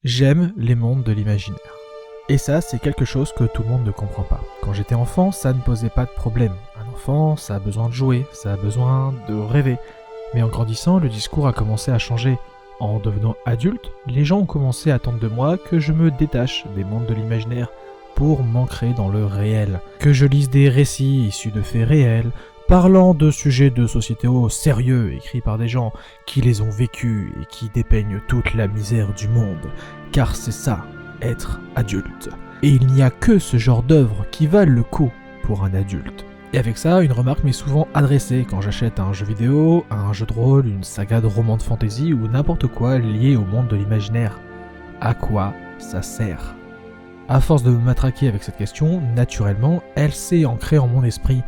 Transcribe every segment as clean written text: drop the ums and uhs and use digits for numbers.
J'aime les mondes de l'imaginaire. Et ça, c'est quelque chose que tout le monde ne comprend pas. Quand j'étais enfant, ça ne posait pas de problème. Un enfant, ça a besoin de jouer, ça a besoin de rêver. Mais en grandissant, le discours a commencé à changer. En devenant adulte, les gens ont commencé à attendre de moi que je me détache des mondes de l'imaginaire pour m'ancrer dans le réel. Que je lise des récits issus de faits réels, parlant de sujets de sociétaux sérieux écrits par des gens qui les ont vécus et qui dépeignent toute la misère du monde. Car c'est ça, être adulte. Et il n'y a que ce genre d'œuvre qui valent le coup pour un adulte. Et avec ça, une remarque m'est souvent adressée quand j'achète un jeu vidéo, un jeu de rôle, une saga de romans de fantasy ou n'importe quoi lié au monde de l'imaginaire. À quoi ça sert ? À force de me matraquer avec cette question, naturellement, elle s'est ancrée en mon esprit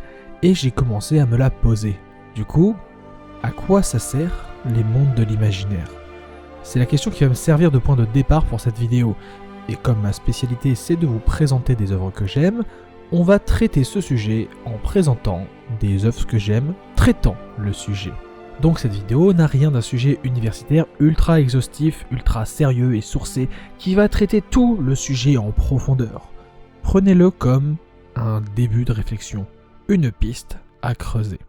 et j'ai commencé à me la poser. Du coup, à quoi ça sert les mondes de l'imaginaire ? C'est la question qui va me servir de point de départ pour cette vidéo. Et comme ma spécialité c'est de vous présenter des œuvres que j'aime, on va traiter ce sujet en présentant des œuvres que j'aime, traitant le sujet. Donc cette vidéo n'a rien d'un sujet universitaire ultra exhaustif, ultra sérieux et sourcé qui va traiter tout le sujet en profondeur. Prenez-le comme un début de réflexion, une piste à creuser.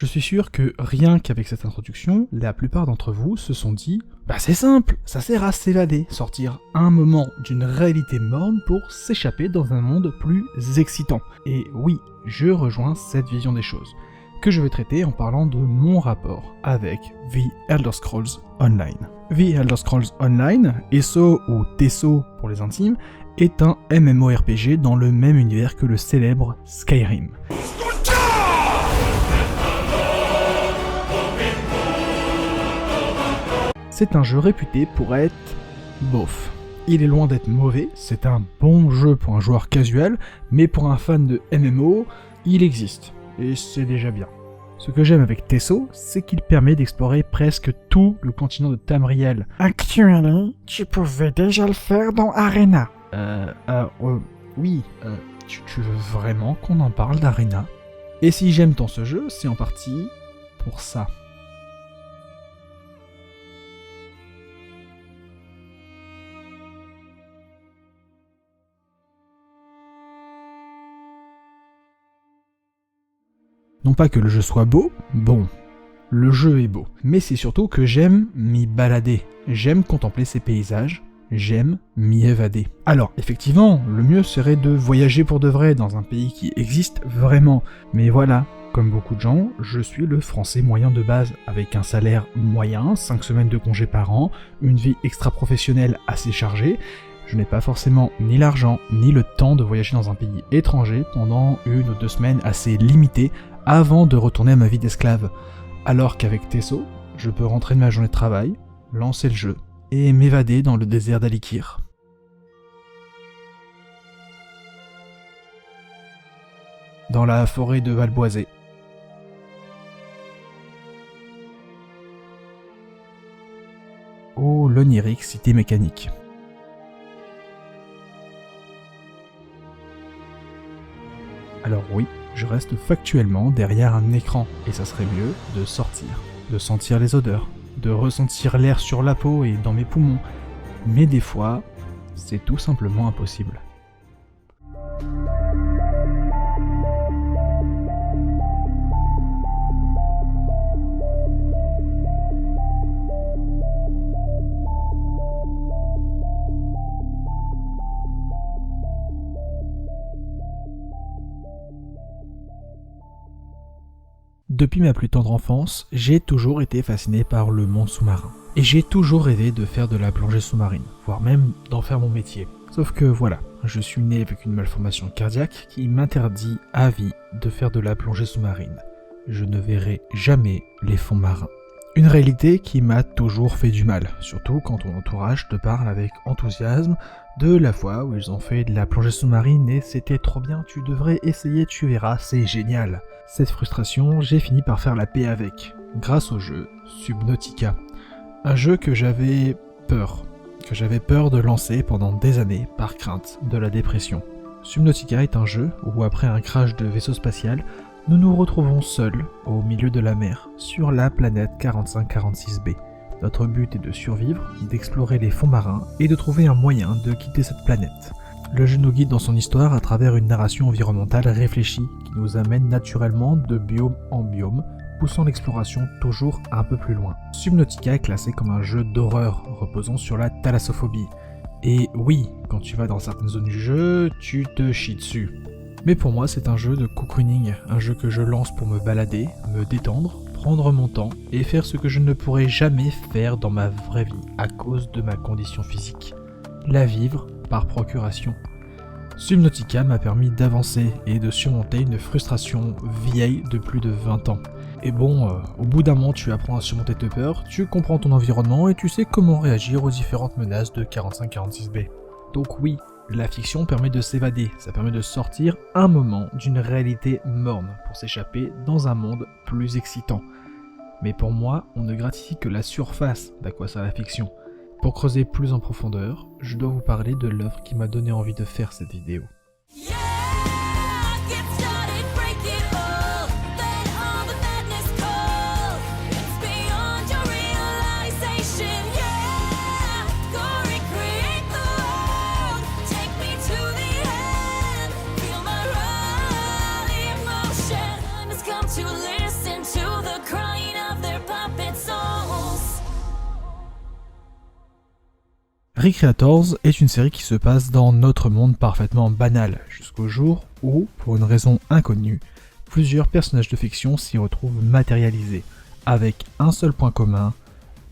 Je suis sûr que rien qu'avec cette introduction, la plupart d'entre vous se sont dit « Bah c'est simple, ça sert à s'évader, sortir un moment d'une réalité morne pour s'échapper dans un monde plus excitant. » Et oui, je rejoins cette vision des choses, que je vais traiter en parlant de mon rapport avec The Elder Scrolls Online. The Elder Scrolls Online, ESO ou TESO pour les intimes, est un MMORPG dans le même univers que le célèbre Skyrim. C'est un jeu réputé pour être bof. Il est loin d'être mauvais, c'est un bon jeu pour un joueur casual, mais pour un fan de MMO, il existe, et c'est déjà bien. Ce que j'aime avec TESO, c'est qu'il permet d'explorer presque tout le continent de Tamriel. Actuellement, tu pouvais déjà le faire dans Arena. Oui, tu veux vraiment qu'on en parle d'Arena ? Et si j'aime tant ce jeu, c'est en partie pour ça. Non pas que le jeu soit beau, bon, le jeu est beau, mais c'est surtout que j'aime m'y balader, j'aime contempler ces paysages, j'aime m'y évader. Alors, effectivement, le mieux serait de voyager pour de vrai dans un pays qui existe vraiment, mais voilà, comme beaucoup de gens, je suis le français moyen de base, avec un salaire moyen, 5 semaines de congés par an, une vie extra-professionnelle assez chargée. Je n'ai pas forcément ni l'argent, ni le temps de voyager dans un pays étranger pendant 1 ou 2 semaines assez limitées avant de retourner à ma vie d'esclave. Alors qu'avec TESO, je peux rentrer de ma journée de travail, lancer le jeu, et m'évader dans le désert d'Alikir. Dans la forêt de Valboisé. Ou l'onirique cité mécanique. Alors oui, je reste factuellement derrière un écran, et ça serait mieux de sortir, de sentir les odeurs, de ressentir l'air sur la peau et dans mes poumons, mais des fois, c'est tout simplement impossible. Depuis ma plus tendre enfance, j'ai toujours été fasciné par le monde sous-marin. Et j'ai toujours rêvé de faire de la plongée sous-marine, voire même d'en faire mon métier. Sauf que voilà, je suis né avec une malformation cardiaque qui m'interdit à vie de faire de la plongée sous-marine. Je ne verrai jamais les fonds marins. Une réalité qui m'a toujours fait du mal, surtout quand ton entourage te parle avec enthousiasme de la fois où ils ont fait de la plongée sous-marine et c'était trop bien, tu devrais essayer, tu verras, c'est génial. Cette frustration, j'ai fini par faire la paix avec, grâce au jeu Subnautica. Un jeu que j'avais peur de lancer pendant des années par crainte de la dépression. Subnautica est un jeu où après un crash de vaisseau spatial, nous nous retrouvons seuls au milieu de la mer, sur la planète 4546b. Notre but est de survivre, d'explorer les fonds marins et de trouver un moyen de quitter cette planète. Le jeu nous guide dans son histoire à travers une narration environnementale réfléchie qui nous amène naturellement de biome en biome, poussant l'exploration toujours un peu plus loin. Subnautica est classé comme un jeu d'horreur reposant sur la thalassophobie. Et oui, quand tu vas dans certaines zones du jeu, tu te chies dessus. Mais pour moi, c'est un jeu de cocooning, un jeu que je lance pour me balader, me détendre, prendre mon temps et faire ce que je ne pourrais jamais faire dans ma vraie vie à cause de ma condition physique. La vivre par procuration. Subnautica m'a permis d'avancer et de surmonter une frustration vieille de plus de 20 ans. Et bon, au bout d'un moment, tu apprends à surmonter tes peurs, tu comprends ton environnement et tu sais comment réagir aux différentes menaces de 4546b. Donc oui, la fiction permet de s'évader, ça permet de sortir un moment d'une réalité morne pour s'échapper dans un monde plus excitant. Mais pour moi, on ne gratifie que la surface d'à quoi sert la fiction. Pour creuser plus en profondeur, je dois vous parler de l'œuvre qui m'a donné envie de faire cette vidéo. Recreators est une série qui se passe dans notre monde parfaitement banal, jusqu'au jour où, pour une raison inconnue, plusieurs personnages de fiction s'y retrouvent matérialisés, avec un seul point commun,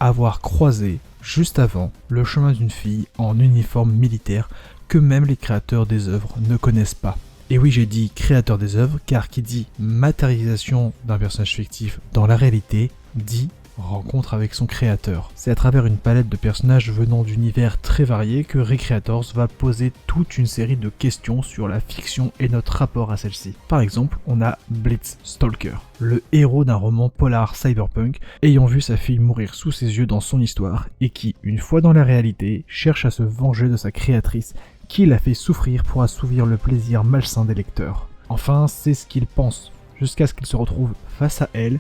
avoir croisé, juste avant, le chemin d'une fille en uniforme militaire que même les créateurs des œuvres ne connaissent pas. Et oui, j'ai dit créateur des œuvres, car qui dit matérialisation d'un personnage fictif dans la réalité, dit rencontre avec son créateur. C'est à travers une palette de personnages venant d'univers très variés que Recreators va poser toute une série de questions sur la fiction et notre rapport à celle-ci. Par exemple, on a Blitz Stalker, le héros d'un roman polar cyberpunk ayant vu sa fille mourir sous ses yeux dans son histoire et qui, une fois dans la réalité, cherche à se venger de sa créatrice qui l'a fait souffrir pour assouvir le plaisir malsain des lecteurs. Enfin, c'est ce qu'il pense, jusqu'à ce qu'il se retrouve face à elle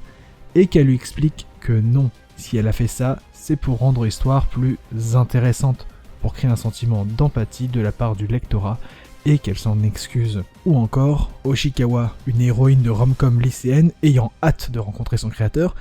et qu'elle lui explique que non, si elle a fait ça, c'est pour rendre l'histoire plus intéressante, pour créer un sentiment d'empathie de la part du lectorat et qu'elle s'en excuse. Ou encore, Oshikawa, une héroïne de rom-com lycéenne ayant hâte de rencontrer son créateur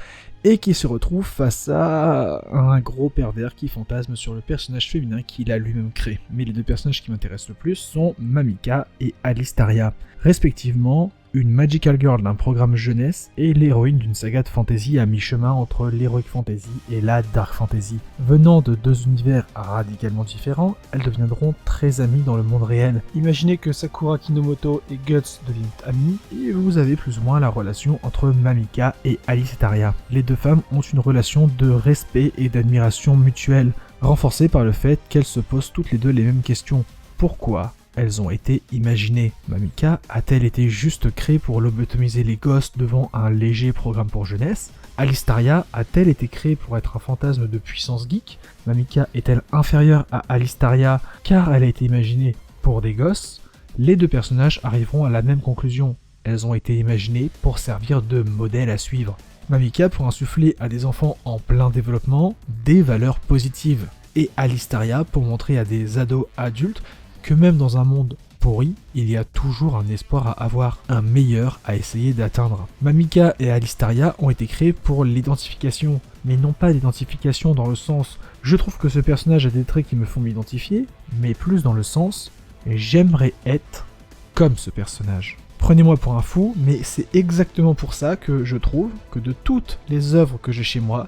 et qui se retrouve face à un gros pervers qui fantasme sur le personnage féminin qu'il a lui-même créé. Mais les deux personnages qui m'intéressent le plus sont Mamika et Alistaria, respectivement une magical girl d'un programme jeunesse et l'héroïne d'une saga de fantasy à mi-chemin entre l'heroic fantasy et la dark fantasy. Venant de deux univers radicalement différents, elles deviendront très amies dans le monde réel. Imaginez que Sakura Kinomoto et Guts deviennent amies et vous avez plus ou moins la relation entre Mamika et Alistaria. Les deux femmes ont une relation de respect et d'admiration mutuelle, renforcée par le fait qu'elles se posent toutes les deux les mêmes questions. Pourquoi elles ont été imaginées? Mamika a-t-elle été juste créée pour lobotomiser les gosses devant un léger programme pour jeunesse? Alistaria a-t-elle été créée pour être un fantasme de puissance geek? Mamika est-elle inférieure à Alistaria car elle a été imaginée pour des gosses? Les deux personnages arriveront à la même conclusion. Elles ont été imaginées pour servir de modèle à suivre. Mamika pour insuffler à des enfants en plein développement des valeurs positives. Et Alistaria pour montrer à des ados adultes que même dans un monde pourri, il y a toujours un espoir à avoir, un meilleur à essayer d'atteindre. Mamika et Alistaria ont été créés pour l'identification, mais non pas l'identification dans le sens « je trouve que ce personnage a des traits qui me font m'identifier », mais plus dans le sens « j'aimerais être comme ce personnage ». Prenez-moi pour un fou, mais c'est exactement pour ça que je trouve que de toutes les œuvres que j'ai chez moi,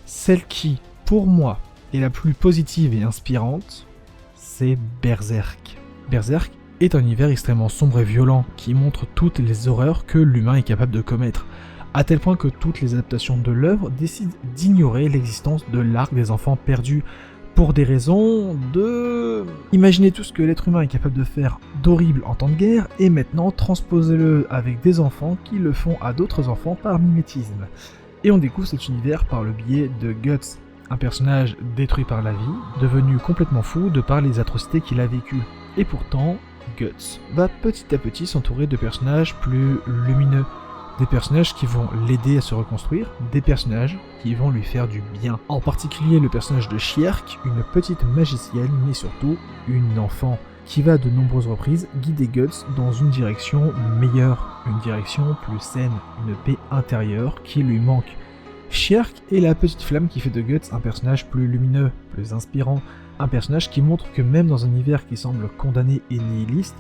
celle qui, pour moi, est la plus positive et inspirante, c'est Berserk. Berserk est un univers extrêmement sombre et violent qui montre toutes les horreurs que l'humain est capable de commettre. à tel point que toutes les adaptations de l'œuvre décident d'ignorer l'existence de l'arc des enfants perdus, pour des raisons de... Imaginez tout ce que l'être humain est capable de faire d'horrible en temps de guerre, et maintenant transposez-le avec des enfants qui le font à d'autres enfants par mimétisme. Et on découvre cet univers par le biais de Guts, un personnage détruit par la vie, devenu complètement fou de par les atrocités qu'il a vécues. Et pourtant, Guts va petit à petit s'entourer de personnages plus lumineux, des personnages qui vont l'aider à se reconstruire, des personnages qui vont lui faire du bien. En particulier le personnage de Shierk, une petite magicienne, mais surtout une enfant, qui va de nombreuses reprises guider Guts dans une direction meilleure, une direction plus saine, une paix intérieure qui lui manque. Shierk est la petite flamme qui fait de Guts un personnage plus lumineux, plus inspirant, un personnage qui montre que même dans un univers qui semble condamné et nihiliste,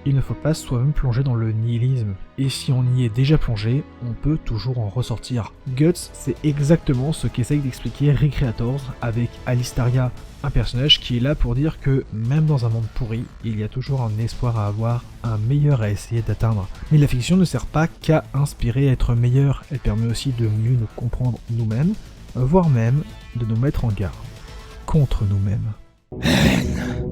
il ne faut pas soi-même plonger dans le nihilisme. Et si on y est déjà plongé, on peut toujours en ressortir. Guts, c'est exactement ce qu'essaye d'expliquer Recreators avec Alistaria, un personnage qui est là pour dire que même dans un monde pourri, il y a toujours un espoir à avoir, un meilleur à essayer d'atteindre. Mais la fiction ne sert pas qu'à inspirer à être meilleur, elle permet aussi de mieux nous comprendre nous-mêmes, voire même de nous mettre en garde contre nous-mêmes. Haine,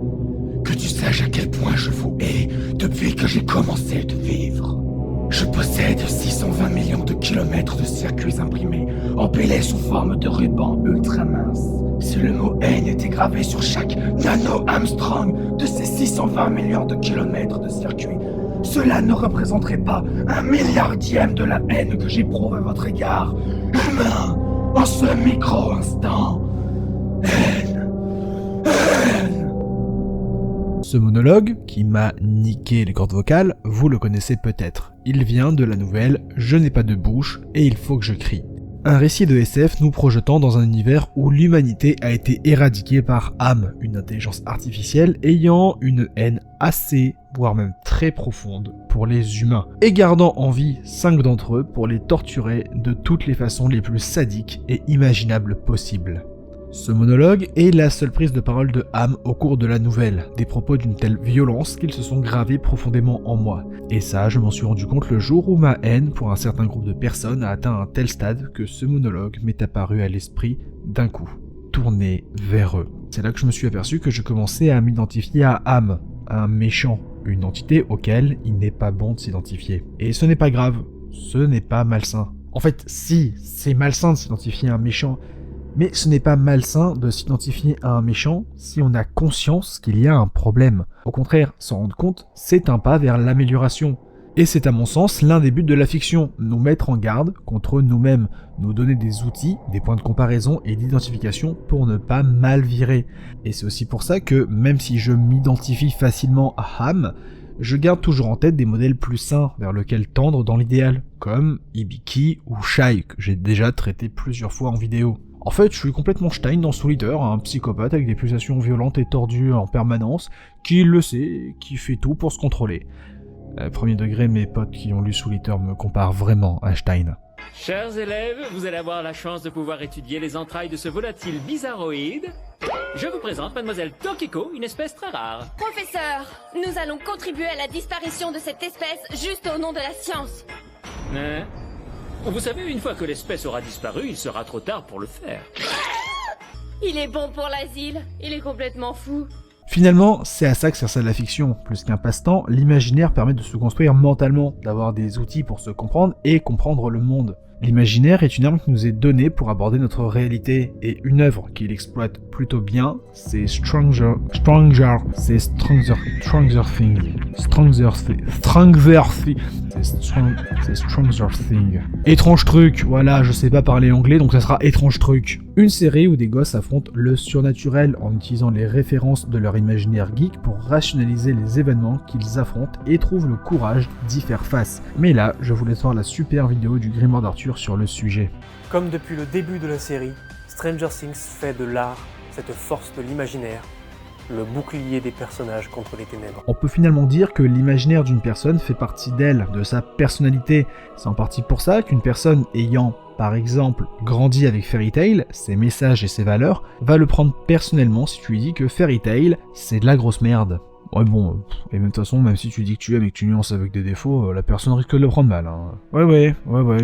que tu saches à quel point je vous hais depuis que j'ai commencé de vivre. Je possède 620 millions de kilomètres de circuits imprimés, empilés sous forme de rubans ultra minces. Si le mot haine était gravé sur chaque nano-Armstrong de ces 620 millions de kilomètres de circuits, cela ne représenterait pas 1/1000e de la haine que j'éprouve à votre égard, humain, en ce micro-instant. Haine. Haine. Ce monologue, qui m'a niqué les cordes vocales, vous le connaissez peut-être. Il vient de la nouvelle « Je n'ai pas de bouche et il faut que je crie ». Un récit de SF nous projetant dans un univers où l'humanité a été éradiquée par Am, une intelligence artificielle ayant une haine assez, voire même très profonde, pour les humains, et gardant en vie 5 d'entre eux pour les torturer de toutes les façons les plus sadiques et imaginables possibles. Ce monologue est la seule prise de parole de Am au cours de la nouvelle, des propos d'une telle violence qu'ils se sont gravés profondément en moi. Et ça, je m'en suis rendu compte le jour où ma haine pour un certain groupe de personnes a atteint un tel stade que ce monologue m'est apparu à l'esprit d'un coup, tourné vers eux. C'est là que je me suis aperçu que je commençais à m'identifier à Am, un méchant, une entité auquel il n'est pas bon de s'identifier. Et ce n'est pas grave, ce n'est pas malsain. En fait, si, c'est malsain de s'identifier à un méchant, mais ce n'est pas malsain de s'identifier à un méchant si on a conscience qu'il y a un problème. Au contraire, s'en rendre compte, c'est un pas vers l'amélioration. Et c'est à mon sens l'un des buts de la fiction, nous mettre en garde contre nous-mêmes, nous donner des outils, des points de comparaison et d'identification pour ne pas mal virer. Et c'est aussi pour ça que, même si je m'identifie facilement à Ham, je garde toujours en tête des modèles plus sains vers lesquels tendre dans l'idéal, comme Ibiki ou Shai, que j'ai déjà traité plusieurs fois en vidéo. En fait, je suis complètement Stein dans Soul Eater, un psychopathe avec des pulsations violentes et tordues en permanence, qui le sait, qui fait tout pour se contrôler. Premier degré, mes potes qui ont lu Soul Eater me comparent vraiment à Stein. Chers élèves, vous allez avoir la chance de pouvoir étudier les entrailles de ce volatile bizarroïde. Je vous présente Mademoiselle Tokiko, une espèce très rare. Professeur, nous allons contribuer à la disparition de cette espèce juste au nom de la science. Hein? Vous savez, une fois que l'espèce aura disparu, il sera trop tard pour le faire. Il est bon pour l'asile, il est complètement fou. Finalement, c'est à ça que sert la fiction. Plus qu'un passe-temps, l'imaginaire permet de se construire mentalement, d'avoir des outils pour se comprendre et comprendre le monde. L'imaginaire est une arme qui nous est donnée pour aborder notre réalité, et une œuvre qui l'exploite plutôt bien, c'est Stranger Thing. Étrange truc, voilà, je sais pas parler anglais, donc ça sera étrange truc. Une série où des gosses affrontent le surnaturel en utilisant les références de leur imaginaire geek pour rationaliser les événements qu'ils affrontent et trouvent le courage d'y faire face. Mais là, je vous laisse voir la super vidéo du Grimoire d'Arthur sur le sujet. Comme depuis le début de la série, Stranger Things fait de l'art cette force de l'imaginaire, le bouclier des personnages contre les ténèbres. On peut finalement dire que l'imaginaire d'une personne fait partie d'elle, de sa personnalité. C'est en partie pour ça qu'une personne ayant, par exemple, grandi avec Fairy Tail, ses messages et ses valeurs, va le prendre personnellement si tu lui dis que Fairy Tail, c'est de la grosse merde. Ouais bon, et même de toute façon, même si tu dis que tu aimes et que tu nuances avec des défauts, la personne risque de le prendre mal. Hein. Ouais,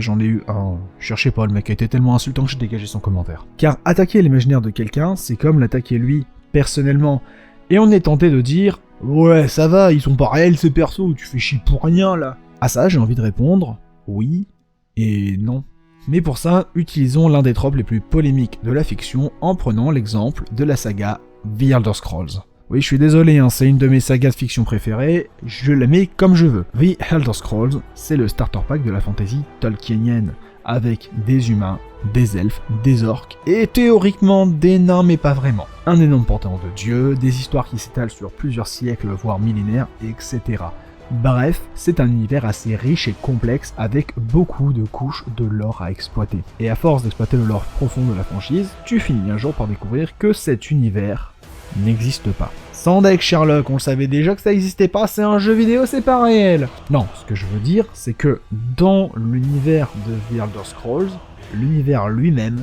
j'en ai eu un. Cherchez pas, le mec a été tellement insultant que j'ai dégagé son commentaire. Car attaquer l'imaginaire de quelqu'un, c'est comme l'attaquer lui, personnellement. Et on est tenté de dire « Ouais, ça va, ils sont pas réels ces persos, tu fais chier pour rien là !» À ça, j'ai envie de répondre « Oui et non ». Mais pour ça, utilisons l'un des tropes les plus polémiques de la fiction en prenant l'exemple de la saga The Elder Scrolls. Oui, je suis désolé, hein, c'est une de mes sagas de fiction préférées, je la mets comme je veux. The Elder Scrolls, c'est le starter pack de la fantasy tolkienienne, avec des humains, des elfes, des orques, et théoriquement des nains mais pas vraiment. Un énorme panthéon de dieux, des histoires qui s'étalent sur plusieurs siècles voire millénaires, etc. Bref, c'est un univers assez riche et complexe avec beaucoup de couches de lore à exploiter. Et à force d'exploiter le lore profond de la franchise, tu finis un jour par découvrir que cet univers n'existe pas. Sans deck Sherlock, on le savait déjà que ça n'existait pas, c'est un jeu vidéo, c'est pas réel. Non, ce que je veux dire, c'est que dans l'univers de The Elder Scrolls, l'univers lui-même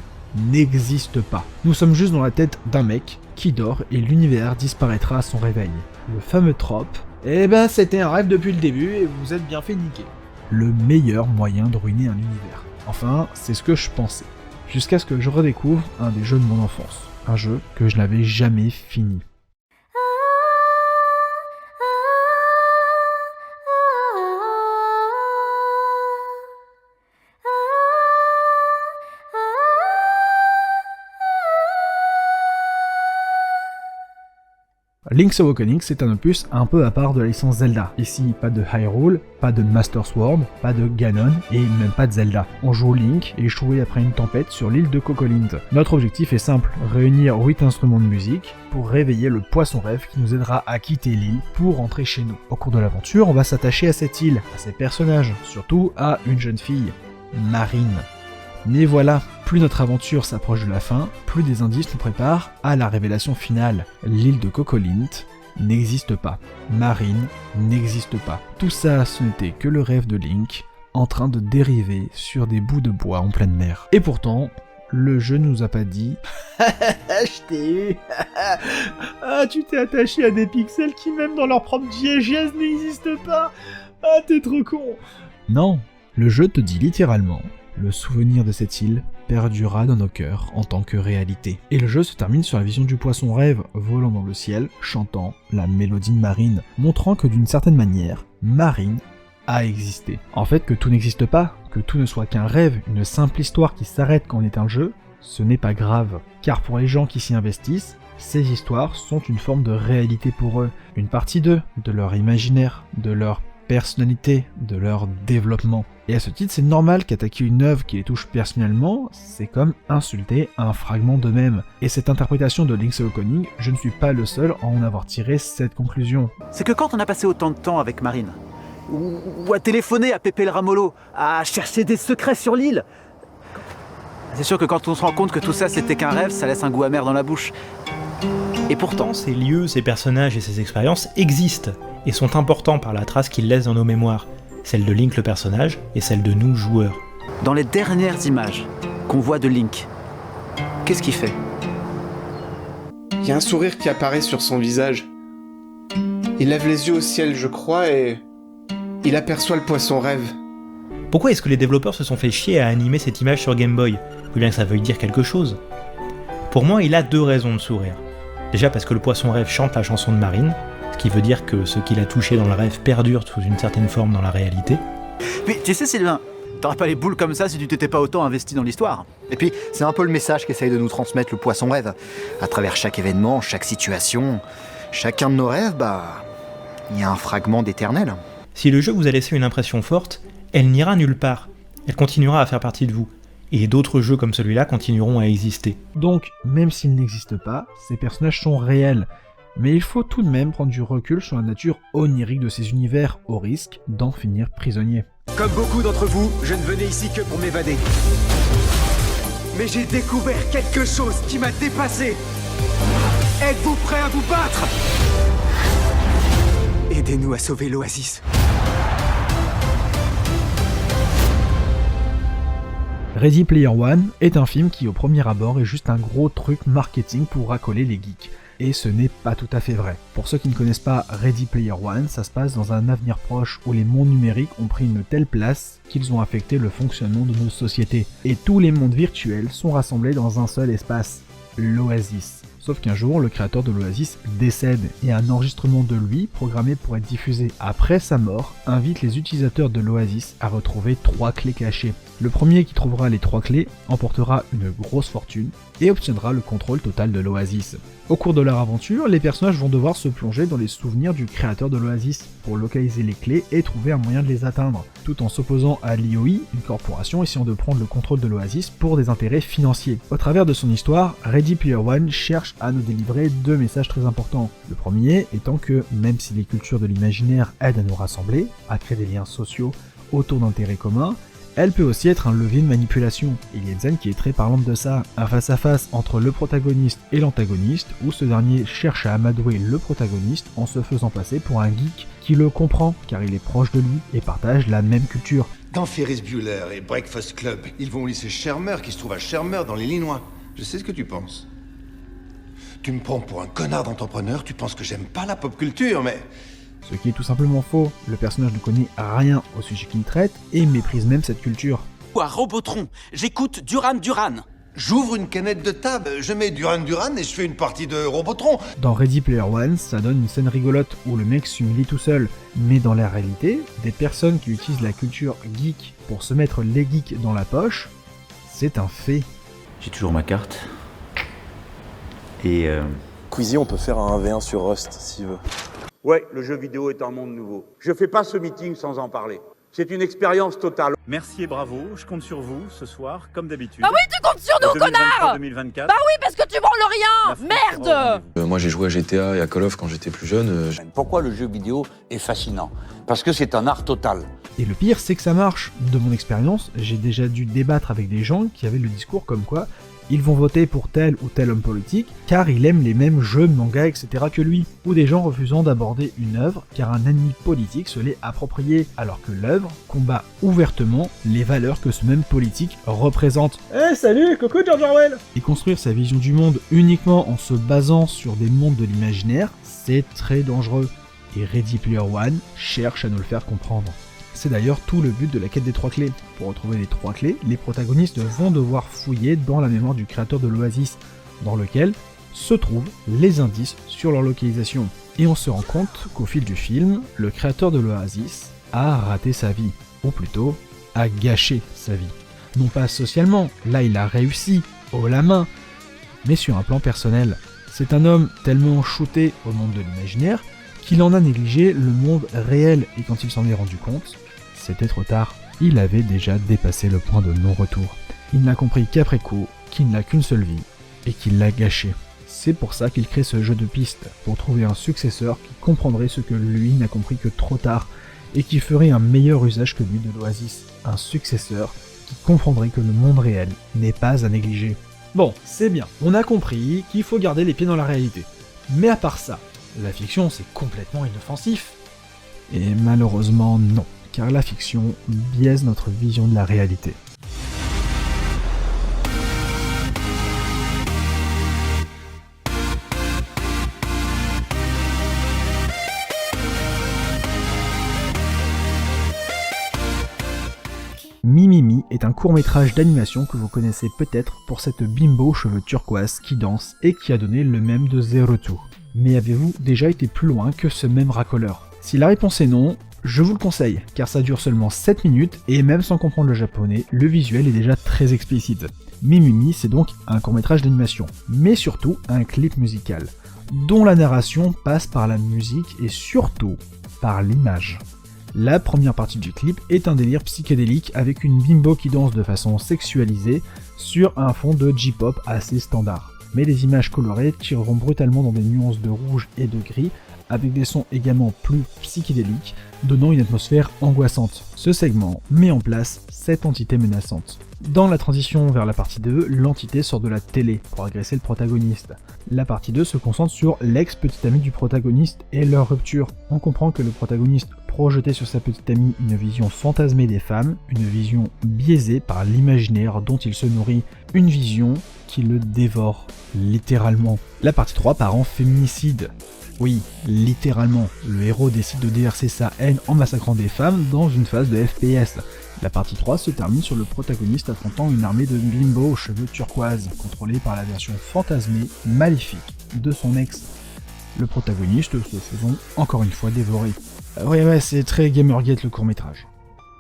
n'existe pas. Nous sommes juste dans la tête d'un mec qui dort et l'univers disparaîtra à son réveil. Le fameux trope, eh ben c'était un rêve depuis le début et vous êtes bien fait niquer. Le meilleur moyen de ruiner un univers. Enfin, c'est ce que je pensais. Jusqu'à ce que je redécouvre un des jeux de mon enfance. Un jeu que je n'avais jamais fini. Link's Awakening, c'est un opus un peu à part de la licence Zelda. Ici, pas de Hyrule, pas de Master Sword, pas de Ganon, et même pas de Zelda. On joue Link, échoué après une tempête sur l'île de Cocolint. Notre objectif est simple, réunir 8 instruments de musique pour réveiller le poisson rêve qui nous aidera à quitter l'île pour rentrer chez nous. Au cours de l'aventure, on va s'attacher à cette île, à ses personnages, surtout à une jeune fille, Marine. Mais voilà, plus notre aventure s'approche de la fin, plus des indices nous préparent à la révélation finale. L'île de Cocolint n'existe pas. Marine n'existe pas. Tout ça, ce n'était que le rêve de Link, en train de dériver sur des bouts de bois en pleine mer. Et pourtant, le jeu nous a pas dit « Je t'ai eu Ah, tu t'es attaché à des pixels qui même dans leur propre diégèse n'existent pas. Ah, t'es trop con !» Non, le jeu te dit littéralement le souvenir de cette île perdurera dans nos cœurs en tant que réalité. Et le jeu se termine sur la vision du poisson rêve volant dans le ciel, chantant la mélodie de Marine, montrant que d'une certaine manière, Marine a existé. En fait, que tout n'existe pas, que tout ne soit qu'un rêve, une simple histoire qui s'arrête quand on éteint le jeu, ce n'est pas grave. Car pour les gens qui s'y investissent, ces histoires sont une forme de réalité pour eux, une partie d'eux, de leur imaginaire, de leur personnalité, de leur développement. Et à ce titre, c'est normal qu'attaquer une œuvre qui les touche personnellement, c'est comme insulter un fragment d'eux-mêmes. Et cette interprétation de Link's Awakening, je ne suis pas le seul à en avoir tiré cette conclusion. C'est que quand on a passé autant de temps avec Marine, ou à téléphoner à Pépé le Ramolo, à chercher des secrets sur l'île, c'est sûr que quand on se rend compte que tout ça c'était qu'un rêve, ça laisse un goût amer dans la bouche. Et pourtant, ces lieux, ces personnages et ces expériences existent et sont importants par la trace qu'ils laissent dans nos mémoires, celle de Link le personnage et celle de nous joueurs. Dans les dernières images qu'on voit de Link, qu'est-ce qu'il fait ? Il y a un sourire qui apparaît sur son visage. Il lève les yeux au ciel, je crois, et il aperçoit le poisson rêve. Pourquoi est-ce que les développeurs se sont fait chier à animer cette image sur Game Boy ? Faut bien que ça veuille dire quelque chose. Pour moi, il a 2 raisons de sourire. Déjà parce que le poisson rêve chante la chanson de Marine, ce qui veut dire que ce qu'il a touché dans le rêve perdure sous une certaine forme dans la réalité. Mais tu sais Sylvain, t'aurais pas les boules comme ça si tu t'étais pas autant investi dans l'histoire. Et puis, c'est un peu le message qu'essaye de nous transmettre le poisson rêve. À travers chaque événement, chaque situation, chacun de nos rêves, il y a un fragment d'éternel. Si le jeu vous a laissé une impression forte, elle n'ira nulle part. Elle continuera à faire partie de vous. Et d'autres jeux comme celui-là continueront à exister. Donc, même s'ils n'existent pas, ces personnages sont réels. Mais il faut tout de même prendre du recul sur la nature onirique de ces univers, au risque d'en finir prisonnier. Comme beaucoup d'entre vous, je ne venais ici que pour m'évader. Mais j'ai découvert quelque chose qui m'a dépassé. Êtes-vous prêts à vous battre ? Aidez-nous à sauver l'Oasis. Ready Player One est un film qui au premier abord est juste un gros truc marketing pour racoler les geeks. et ce n'est pas tout à fait vrai. Pour ceux qui ne connaissent pas Ready Player One, ça se passe dans un avenir proche où les mondes numériques ont pris une telle place qu'ils ont affecté le fonctionnement de nos sociétés. Et tous les mondes virtuels sont rassemblés dans un seul espace, l'Oasis. Sauf qu'un jour, le créateur de l'Oasis décède et un enregistrement de lui, programmé pour être diffusé après sa mort, invite les utilisateurs de l'Oasis à retrouver 3 clés cachées. Le premier qui trouvera les 3 clés emportera une grosse fortune et obtiendra le contrôle total de l'Oasis. Au cours de leur aventure, les personnages vont devoir se plonger dans les souvenirs du créateur de l'Oasis pour localiser les clés et trouver un moyen de les atteindre, tout en s'opposant à l'IOI, une corporation essayant de prendre le contrôle de l'Oasis pour des intérêts financiers. Au travers de son histoire, Ready Player One cherche à nous délivrer 2 messages très importants. Le premier étant que, même si les cultures de l'imaginaire aident à nous rassembler, à créer des liens sociaux autour d'intérêts communs, elle peut aussi être un levier de manipulation. Il y a une scène qui est très parlante de ça, un face-à-face entre le protagoniste et l'antagoniste, où ce dernier cherche à amadouer le protagoniste en se faisant passer pour un geek qui le comprend, car il est proche de lui et partage la même culture. Dans Ferris Bueller et Breakfast Club, ils vont au lycée Shermer qui se trouve à Shermer dans l'Illinois. Je sais ce que tu penses. Tu me prends pour un connard d'entrepreneur, tu penses que j'aime pas la pop culture, mais... Ce qui est tout simplement faux, le personnage ne connaît rien au sujet qu'il traite et méprise même cette culture. Ou à Robotron, j'écoute Duran Duran. J'ouvre une canette de table, je mets Duran Duran et je fais une partie de Robotron. Dans Ready Player One, ça donne une scène rigolote où le mec s'humilie tout seul. Mais dans la réalité, des personnes qui utilisent la culture geek pour se mettre les geeks dans la poche, c'est un fait. J'ai toujours ma carte. Et Queasy, on peut faire un 1v1 sur Rust, s'il veut. Ouais, le jeu vidéo est un monde nouveau. Je fais pas ce meeting sans en parler. C'est une expérience totale. Merci et bravo, je compte sur vous ce soir, comme d'habitude. Bah oui, tu comptes sur nous, connard 2024. Bah oui, parce que tu branles rien. Merde. Moi, j'ai joué à GTA et à Call of quand j'étais plus jeune. Pourquoi le jeu vidéo est fascinant? Parce que c'est un art total. Et le pire, c'est que ça marche. De mon expérience, j'ai déjà dû débattre avec des gens qui avaient le discours comme quoi ils vont voter pour tel ou tel homme politique car il aime les mêmes jeux, mangas, etc. que lui. Ou des gens refusant d'aborder une œuvre car un ennemi politique se l'est approprié, alors que l'œuvre combat ouvertement les valeurs que ce même politique représente. Eh salut, coucou George Orwell. Et construire sa vision du monde uniquement en se basant sur des mondes de l'imaginaire, c'est très dangereux. Et Ready Player One cherche à nous le faire comprendre. C'est d'ailleurs tout le but de la quête des 3 clés. Pour retrouver les 3 clés, les protagonistes vont devoir fouiller dans la mémoire du créateur de l'Oasis, dans lequel se trouvent les indices sur leur localisation. Et on se rend compte qu'au fil du film, le créateur de l'Oasis a raté sa vie, ou plutôt, a gâché sa vie. Non pas socialement, là il a réussi, haut la main, mais sur un plan personnel. C'est un homme tellement shooté au monde de l'imaginaire qu'il en a négligé le monde réel, et quand il s'en est rendu compte, c'était trop tard. Il avait déjà dépassé le point de non-retour. Il n'a compris qu'après coup, qu'il n'a qu'une seule vie, et qu'il l'a gâchée. C'est pour ça qu'il crée ce jeu de piste, pour trouver un successeur qui comprendrait ce que lui n'a compris que trop tard, et qui ferait un meilleur usage que lui de l'Oasis. Un successeur qui comprendrait que le monde réel n'est pas à négliger. Bon, c'est bien, on a compris qu'il faut garder les pieds dans la réalité. Mais à part ça, la fiction c'est complètement inoffensif. Et malheureusement non, car la fiction biaise notre vision de la réalité. Mimimi est un court-métrage d'animation que vous connaissez peut-être pour cette bimbo aux cheveux turquoise qui danse et qui a donné le même de Zero Two. Mais avez-vous déjà été plus loin que ce même racoleur? Si la réponse est non, je vous le conseille, car ça dure seulement 7 minutes et même sans comprendre le japonais, le visuel est déjà très explicite. Mimimi, c'est donc un court-métrage d'animation, mais surtout un clip musical, dont la narration passe par la musique et surtout par l'image. La première partie du clip est un délire psychédélique avec une bimbo qui danse de façon sexualisée sur un fond de J-pop assez standard. Mais les images colorées tireront brutalement dans des nuances de rouge et de gris, avec des sons également plus psychédéliques, donnant une atmosphère angoissante. Ce segment met en place cette entité menaçante. Dans la transition vers la partie 2, l'entité sort de la télé pour agresser le protagoniste. La partie 2 se concentre sur l'ex-petit ami du protagoniste et leur rupture. On comprend que le protagoniste projeter sur sa petite amie une vision fantasmée des femmes, une vision biaisée par l'imaginaire dont il se nourrit, une vision qui le dévore, littéralement. La partie 3 part en féminicide. Oui, littéralement, le héros décide de déverser sa haine en massacrant des femmes dans une phase de FPS. La partie 3 se termine sur le protagoniste affrontant une armée de bimbos aux cheveux turquoise, contrôlée par la version fantasmée, maléfique, de son ex. Le protagoniste se faisant encore une fois dévorer. Ouais, c'est très Gamergate le court-métrage.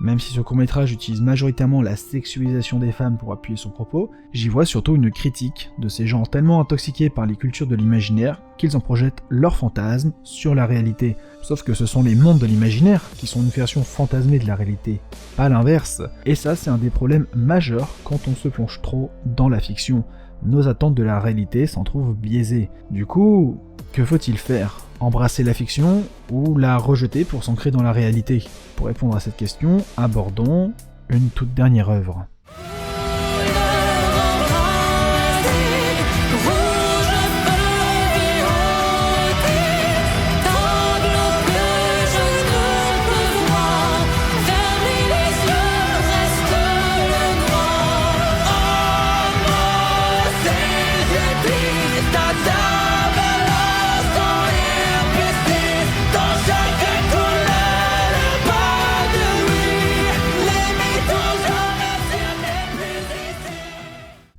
Même si ce court-métrage utilise majoritairement la sexualisation des femmes pour appuyer son propos, j'y vois surtout une critique de ces gens tellement intoxiqués par les cultures de l'imaginaire qu'ils en projettent leurs fantasmes sur la réalité. Sauf que ce sont les mondes de l'imaginaire qui sont une version fantasmée de la réalité, pas l'inverse. Et ça, c'est un des problèmes majeurs quand on se plonge trop dans la fiction. Nos attentes de la réalité s'en trouvent biaisées. Du coup, que faut-il faire ? Embrasser la fiction ou la rejeter pour s'ancrer dans la réalité ? Pour répondre à cette question, abordons une toute dernière œuvre.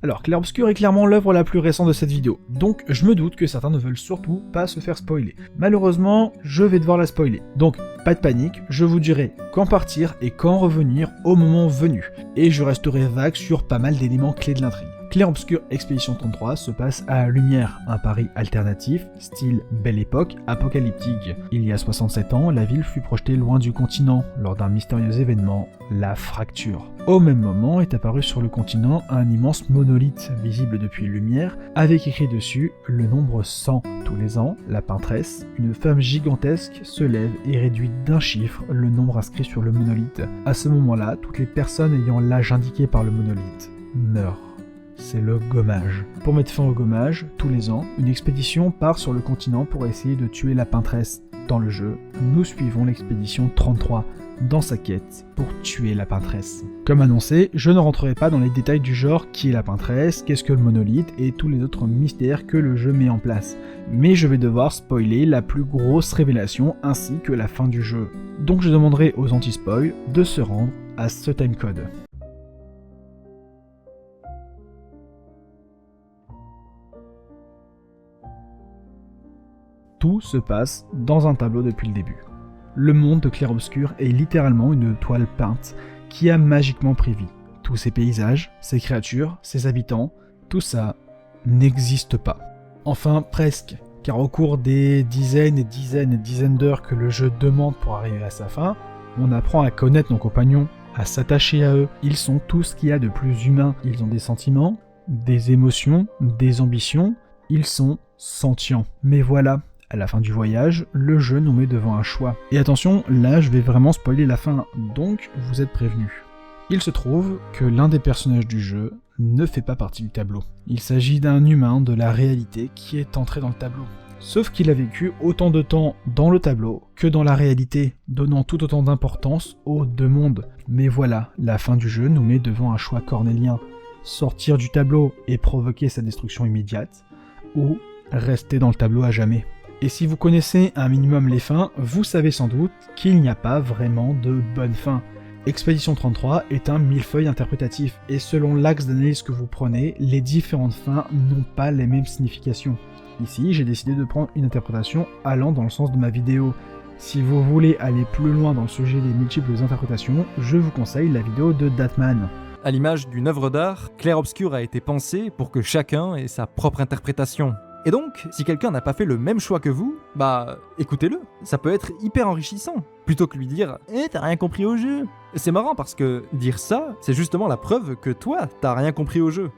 Alors, Clair-Obscur est clairement l'œuvre la plus récente de cette vidéo, donc je me doute que certains ne veulent surtout pas se faire spoiler. Malheureusement, je vais devoir la spoiler, donc pas de panique, je vous dirai quand partir et quand revenir au moment venu, et je resterai vague sur pas mal d'éléments clés de l'intrigue. Clair-Obscur Expédition 33 se passe à Lumière, un Paris alternatif, style Belle Époque, apocalyptique. Il y a 67 ans, la ville fut projetée loin du continent, lors d'un mystérieux événement, la fracture. Au même moment est apparu sur le continent un immense monolithe, visible depuis Lumière, avec écrit dessus le nombre 100. Tous les ans, la peintresse, une femme gigantesque, se lève et réduit d'un chiffre le nombre inscrit sur le monolithe. À ce moment-là, toutes les personnes ayant l'âge indiqué par le monolithe meurent. C'est le gommage. Pour mettre fin au gommage, tous les ans, une expédition part sur le continent pour essayer de tuer la peintresse. Dans le jeu, nous suivons l'expédition 33 dans sa quête pour tuer la peintresse. Comme annoncé, je ne rentrerai pas dans les détails du genre qui est la peintresse, qu'est-ce que le monolithe et tous les autres mystères que le jeu met en place. Mais je vais devoir spoiler la plus grosse révélation ainsi que la fin du jeu. Donc je demanderai aux anti-spoil de se rendre à ce timecode. Tout se passe dans un tableau depuis le début. Le monde de Clair-Obscur est littéralement une toile peinte qui a magiquement pris vie. Tous ces paysages, ces créatures, ces habitants, tout ça n'existe pas. Enfin, presque, car au cours des dizaines et dizaines et dizaines d'heures que le jeu demande pour arriver à sa fin, on apprend à connaître nos compagnons, à s'attacher à eux. Ils sont tout ce qu'il y a de plus humain. Ils ont des sentiments, des émotions, des ambitions. Ils sont sentients. Mais voilà. À la fin du voyage, le jeu nous met devant un choix. Et attention, là je vais vraiment spoiler la fin, donc vous êtes prévenus. Il se trouve que l'un des personnages du jeu ne fait pas partie du tableau. Il s'agit d'un humain de la réalité qui est entré dans le tableau. Sauf qu'il a vécu autant de temps dans le tableau que dans la réalité, donnant tout autant d'importance aux deux mondes. Mais voilà, la fin du jeu nous met devant un choix cornélien. Sortir du tableau et provoquer sa destruction immédiate, ou rester dans le tableau à jamais. Et si vous connaissez un minimum les fins, vous savez sans doute qu'il n'y a pas vraiment de bonne fin. Expédition 33 est un millefeuille interprétatif, et selon l'axe d'analyse que vous prenez, les différentes fins n'ont pas les mêmes significations. Ici, j'ai décidé de prendre une interprétation allant dans le sens de ma vidéo. Si vous voulez aller plus loin dans le sujet des multiples interprétations, je vous conseille la vidéo de Datman. À l'image d'une œuvre d'art, Clair-Obscur a été pensé pour que chacun ait sa propre interprétation. Et donc, si quelqu'un n'a pas fait le même choix que vous, bah écoutez-le, ça peut être hyper enrichissant, plutôt que lui dire « Eh, t'as rien compris au jeu !» C'est marrant parce que dire ça, c'est justement la preuve que toi, t'as rien compris au jeu.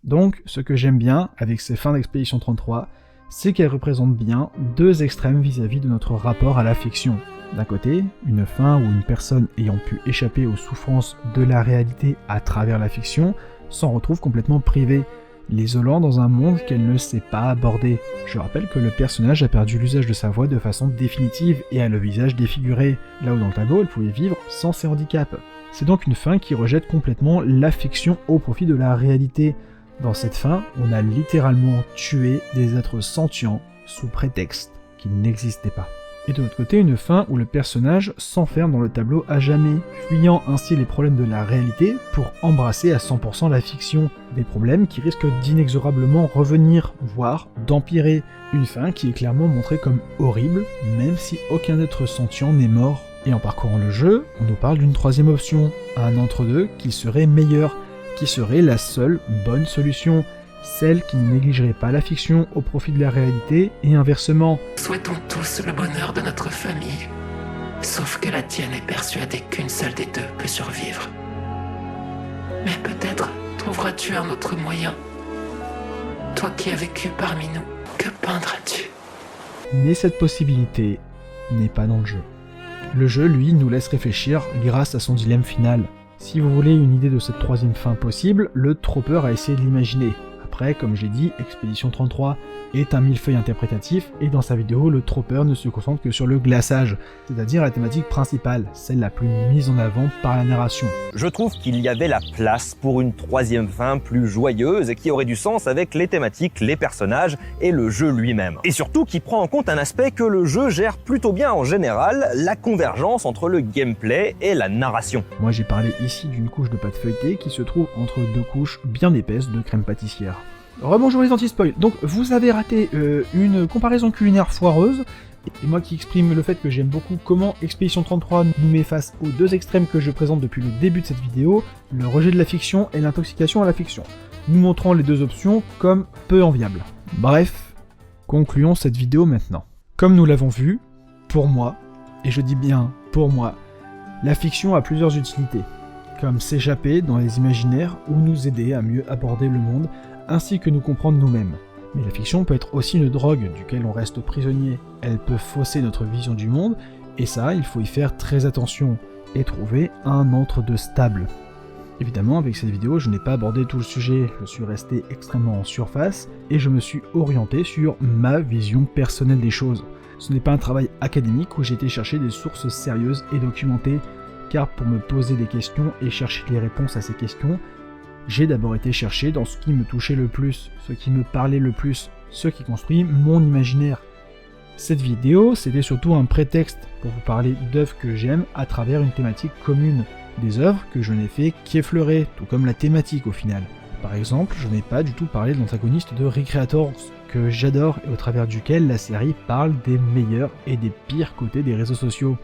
Donc, ce que j'aime bien avec ces fins d'Expédition 33, c'est qu'elles représentent bien deux extrêmes vis-à-vis de notre rapport à la fiction. D'un côté, une fin où une personne ayant pu échapper aux souffrances de la réalité à travers la fiction s'en retrouve complètement privée. l'isolant dans un monde qu'elle ne sait pas aborder. Je rappelle que le personnage a perdu l'usage de sa voix de façon définitive et a le visage défiguré, là où dans le tableau elle pouvait vivre sans ses handicaps. C'est donc une fin qui rejette complètement la fiction au profit de la réalité. Dans cette fin, on a littéralement tué des êtres sentients sous prétexte qu'ils n'existaient pas. Et de l'autre côté, une fin où le personnage s'enferme dans le tableau à jamais, fuyant ainsi les problèmes de la réalité pour embrasser à 100% la fiction. Des problèmes qui risquent d'inexorablement revenir, voire d'empirer. Une fin qui est clairement montrée comme horrible, même si aucun être sentient n'est mort. Et en parcourant le jeu, on nous parle d'une troisième option, un entre-deux qui serait meilleur, qui serait la seule bonne solution. Celle qui ne négligerait pas la fiction au profit de la réalité et inversement. Souhaitons tous le bonheur de notre famille, sauf que la tienne est persuadée qu'une seule des deux peut survivre. Mais peut-être trouveras-tu un autre moyen. Toi qui as vécu parmi nous, que peindras-tu? Mais cette possibilité n'est pas dans le jeu. Le jeu, lui, nous laisse réfléchir grâce à son dilemme final. Si vous voulez une idée de cette troisième fin possible, le Tropper a essayé de l'imaginer. Après, comme j'ai dit, Expédition 33 est un millefeuille interprétatif, et dans sa vidéo, le Tropper ne se concentre que sur le glaçage, c'est-à-dire la thématique principale, celle la plus mise en avant par la narration. Je trouve qu'il y avait la place pour une troisième fin plus joyeuse et qui aurait du sens avec les thématiques, les personnages et le jeu lui-même. Et surtout qui prend en compte un aspect que le jeu gère plutôt bien en général, la convergence entre le gameplay et la narration. Moi j'ai parlé ici d'une couche de pâte feuilletée qui se trouve entre deux couches bien épaisses de crème pâtissière. Rebonjour les anti-spoil. Donc vous avez raté une comparaison culinaire foireuse, et moi qui exprime le fait que j'aime beaucoup comment Expédition 33 nous met face aux deux extrêmes que je présente depuis le début de cette vidéo, le rejet de la fiction et l'intoxication à la fiction, nous montrant les deux options comme peu enviables. Bref, concluons cette vidéo maintenant. Comme nous l'avons vu, pour moi, et je dis bien pour moi, la fiction a plusieurs utilités, comme s'échapper dans les imaginaires ou nous aider à mieux aborder le monde, ainsi que nous comprendre nous-mêmes. Mais la fiction peut être aussi une drogue duquel on reste prisonnier. Elle peut fausser notre vision du monde, et ça, il faut y faire très attention, et trouver un entre-deux stable. Évidemment, avec cette vidéo, je n'ai pas abordé tout le sujet, je suis resté extrêmement en surface, et je me suis orienté sur ma vision personnelle des choses. Ce n'est pas un travail académique où j'ai été chercher des sources sérieuses et documentées, car pour me poser des questions et chercher les réponses à ces questions, j'ai d'abord été chercher dans ce qui me touchait le plus, ce qui me parlait le plus, ce qui construit mon imaginaire. Cette vidéo, c'était surtout un prétexte pour vous parler d'œuvres que j'aime à travers une thématique commune, des œuvres que je n'ai fait qu'effleurer, tout comme la thématique au final. Par exemple, je n'ai pas du tout parlé de l'antagoniste de Recreators, que j'adore et au travers duquel la série parle des meilleurs et des pires côtés des réseaux sociaux.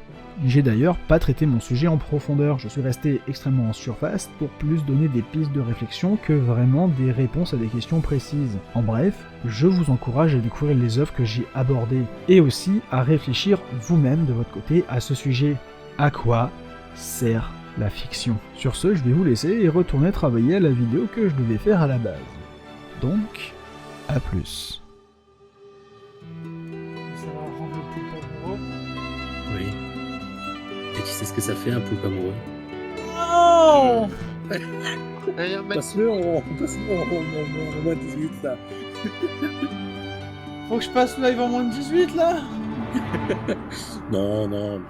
J'ai d'ailleurs pas traité mon sujet en profondeur, je suis resté extrêmement en surface pour plus donner des pistes de réflexion que vraiment des réponses à des questions précises. En bref, je vous encourage à découvrir les œuvres que j'ai abordées, et aussi à réfléchir vous-même de votre côté à ce sujet. À quoi sert la fiction? Sur ce, je vais vous laisser et retourner travailler à la vidéo que je devais faire à la base. Donc, à plus. Oui. Et tu sais ce que ça fait un poulpe amoureux? Non. Passe-le en moins de 18 là. Faut que je passe live en moins de 18 là. Non,